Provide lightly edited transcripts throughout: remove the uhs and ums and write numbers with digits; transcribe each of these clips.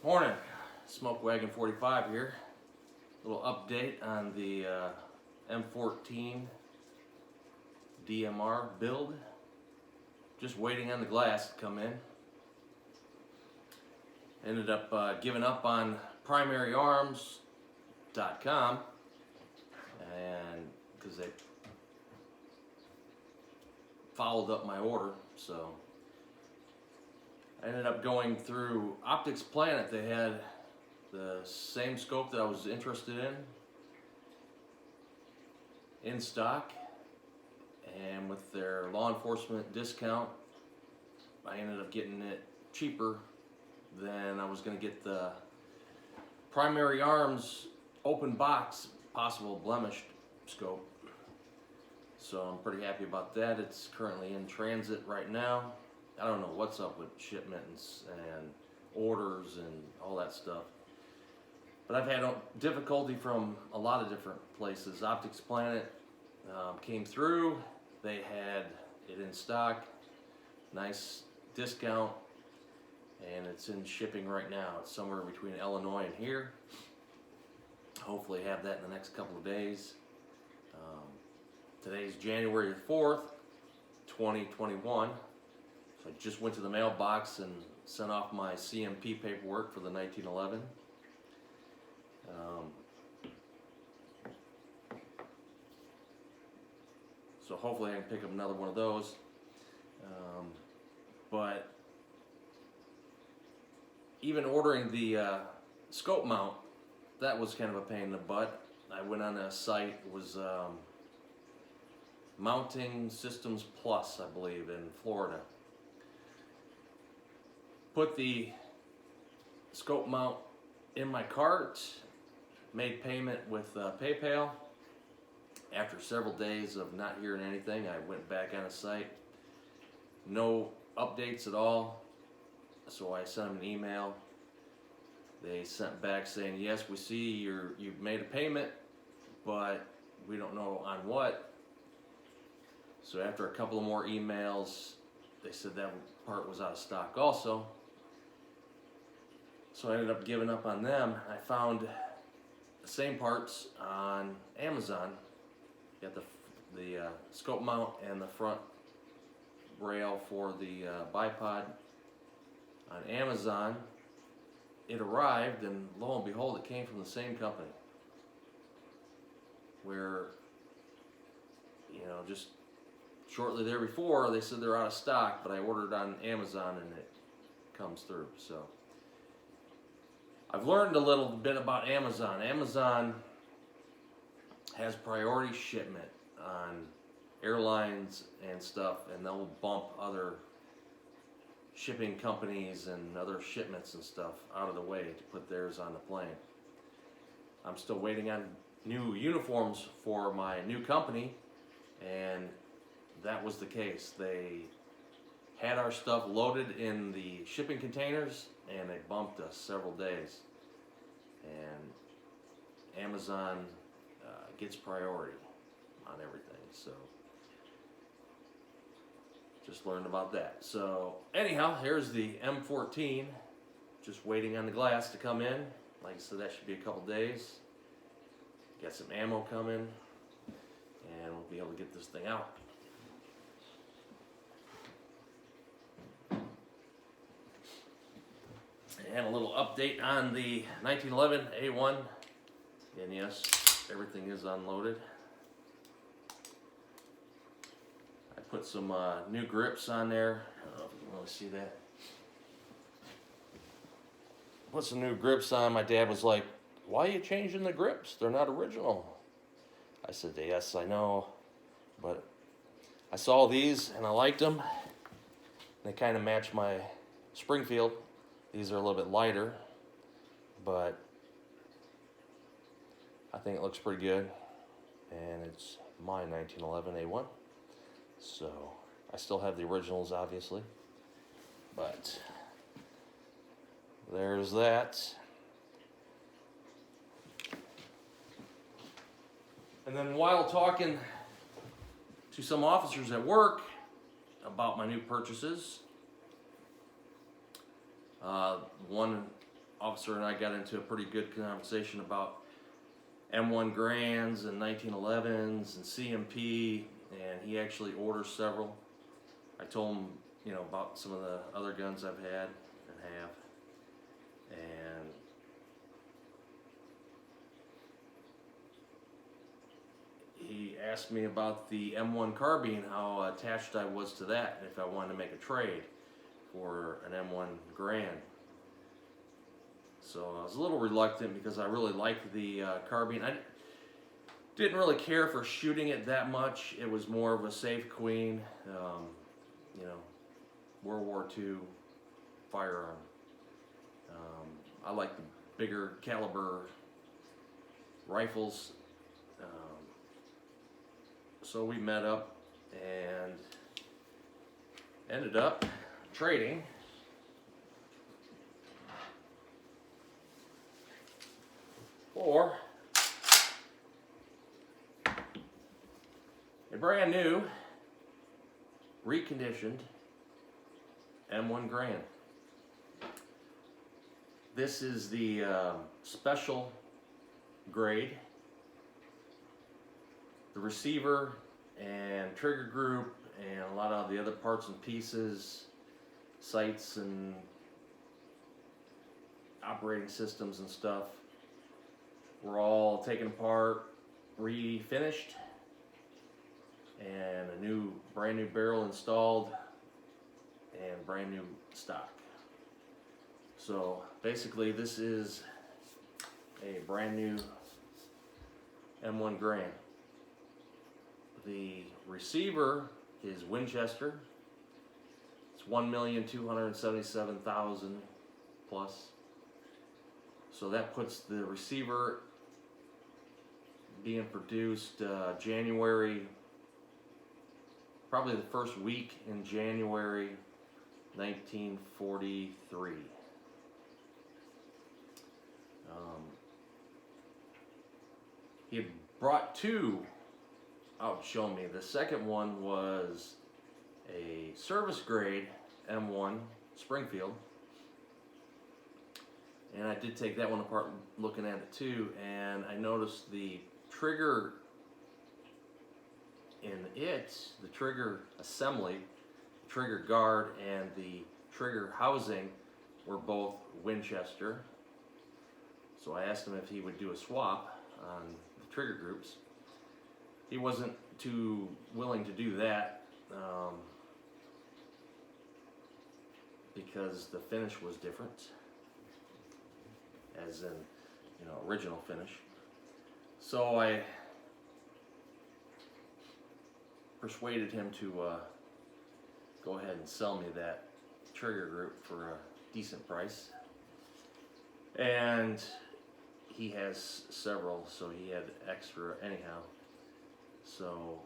Morning, Smoke Wagon 45 here. Little update on the M14 DMR build. Just waiting on the glass to come in. Ended up giving up on primaryarms.com, and because they followed up my order, so I ended up going through Optics Planet. They had the same scope that I was interested in stock, and with their law enforcement discount, I ended up getting it cheaper than I was going to get the Primary Arms open box possible blemished scope. So I'm pretty happy about that. It's currently in transit right now. I don't know what's up with shipments and orders and all that stuff, but I've had difficulty from a lot of different places. Optics Planet came through. They had it in stock, nice discount, and it's in shipping right now. It's somewhere between Illinois and here. Hopefully have that in the next couple of days. Today's January 4th, 2021. So I just went to the mailbox and sent off my CMP paperwork for the 1911. So hopefully I can pick up another one of those. But even ordering the scope mount, that was kind of a pain in the butt. I went on a site, it was Mounting Systems Plus, I believe, in Florida. Put the scope mount in my cart, made payment with PayPal. After several days of not hearing anything, I went back on the site. No updates at all. So I sent them an email. They sent back saying, yes, we see you've made a payment, but we don't know on what. So after a couple of more emails, they said that part was out of stock also. So I ended up giving up on them. I found the same parts on Amazon. Got the scope mount and the front rail for the bipod on Amazon. It arrived, and lo and behold, it came from the same company. Where, just shortly there before, they said they're out of stock, but I ordered on Amazon and it comes through. So I've learned a little bit about Amazon. Amazon has priority shipment on airlines and stuff, and they'll bump other shipping companies and other shipments and stuff out of the way to put theirs on the plane. I'm still waiting on new uniforms for my new company, and that was the case. They had our stuff loaded in the shipping containers, and they bumped us several days. And Amazon gets priority on everything, so just learned about that. So anyhow, here's the M14, just waiting on the glass to come in. Like I said, that should be a couple days. Got some ammo coming, and we'll be able to get this thing out. And a little update on the 1911a1. And yes, everything is unloaded. I put some new grips on there. I don't know if you can really see that. Put some new grips on. My dad was like, why are you changing the grips? They're not original. I said, yes, I know. But I saw these and I liked them. They kind of match my Springfield. These are a little bit lighter, but I think it looks pretty good, and it's my 1911a1, so I still have the originals, obviously, but there's that. And then while talking to some officers at work about my new purchases, one officer and I got into a pretty good conversation about M1 Grands and 1911s and CMP, and he actually orders several. I told him, you know, about some of the other guns I've had and have, and he asked me about the M1 carbine, how attached I was to that, and if I wanted to make a trade for an M1 Garand. So I was a little reluctant because I really liked the carbine. I didn't really care for shooting it that much. It was more of a safe queen, you know, World War II firearm. I like the bigger caliber rifles. So we met up and ended up trading for a brand new, reconditioned M1 Garand. This is the special grade. The receiver and trigger group and a lot of the other parts and pieces, sights and operating systems and stuff were all taken apart, refinished, and a brand new barrel installed and brand new stock. So basically this is a brand new M1 Garand. The receiver is Winchester. It's 1,277,000 plus. So that puts the receiver being produced January, probably the first week in January 1943. He had brought two out showing me. The second one was a service grade M1 Springfield, and I did take that one apart looking at it too, and I noticed the trigger in it, the trigger assembly, trigger guard, and the trigger housing were both Winchester. So I asked him if he would do a swap on the trigger groups. He wasn't too willing to do that because the finish was different, as in, you know, original finish. So I persuaded him to go ahead and sell me that trigger group for a decent price. And he has several, so he had extra anyhow. So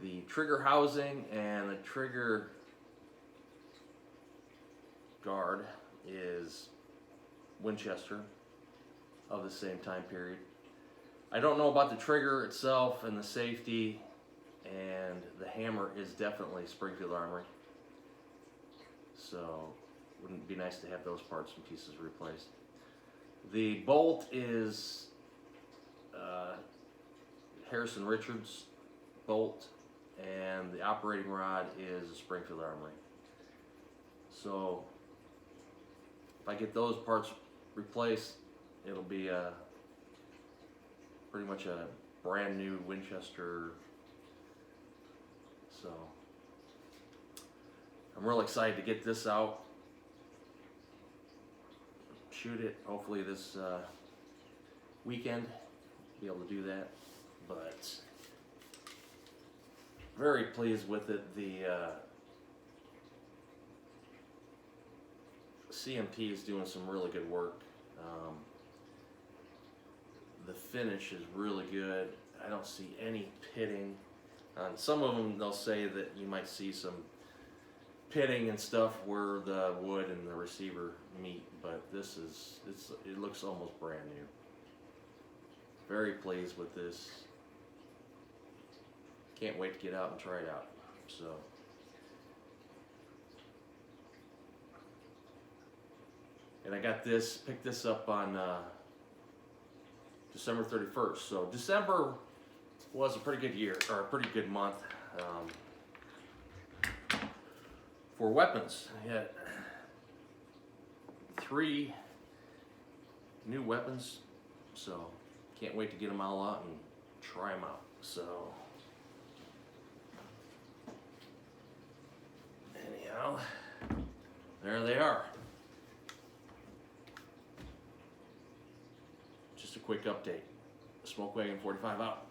the trigger housing and the trigger guard is Winchester of the same time period. I don't know about the trigger itself and the safety, and the hammer is definitely Springfield Armory. So wouldn't it be nice to have those parts and pieces replaced. The bolt is Harrison Richards bolt, and the operating rod is a Springfield Armory. So if I get those parts replaced, it'll be pretty much a brand new Winchester. So I'm real excited to get this out, shoot it hopefully this weekend, be able to do that. But very pleased with it. The CMP is doing some really good work. The finish is really good. I don't see any pitting. On some of them they'll say that you might see some pitting and stuff where the wood and the receiver meet, but this is, it looks almost brand new. Very pleased with this. Can't wait to get out and try it out. So And I got this, picked this up on December 31st. So December was a pretty good year, or a pretty good month for weapons. I had 3 new weapons, so can't wait to get them all out and try them out. So anyhow, there they are. Just a quick update. Smoke Wagon 45 out.